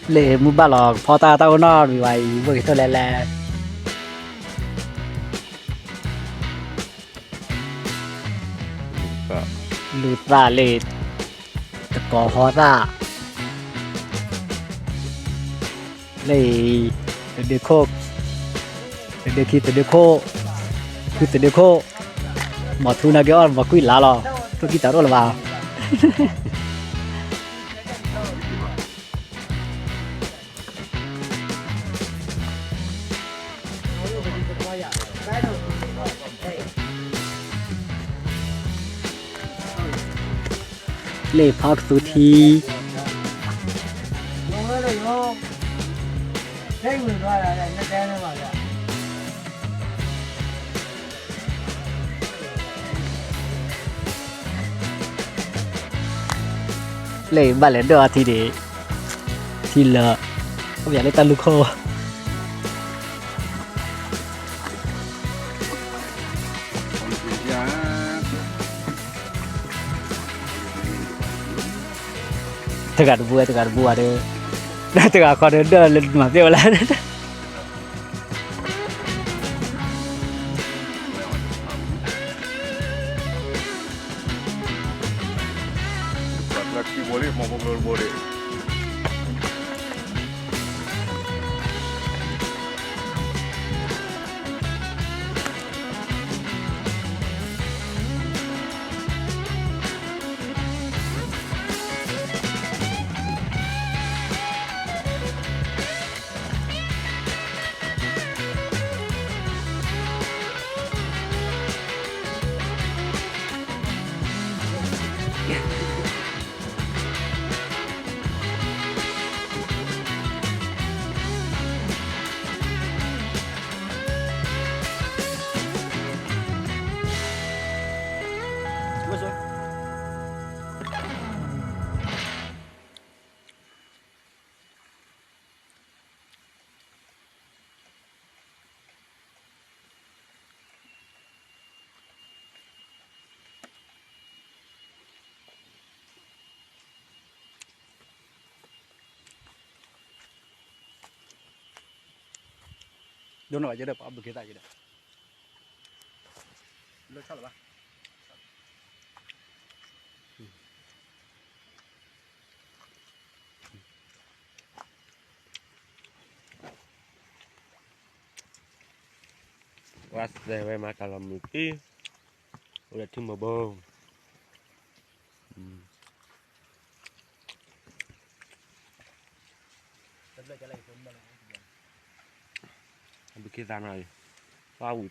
lệ mua ba lò phò ta tao nó vì vậy vừa thôi là lụt ra lệตะกอพอซ่าเลยเดือโคกเดือคิดเดือโคคือเดือโคหมอทูน่าเกี่ยวมาคุยลาหรอทุกที่ต่อรถหรือเปล่าเล่พักสุธีเล่บ้านเล่นเดือทีเดีทีละผมอยากเล่นตาลูกโคtegak buah deh dah tegak kau dah lebih mati olah laki boleh maupun belum boleh. Dono aja deh Pak, begitu aja deh. Lo salah Pak. Was dewe makalam iki udah dimabong. Begitu này. Wow,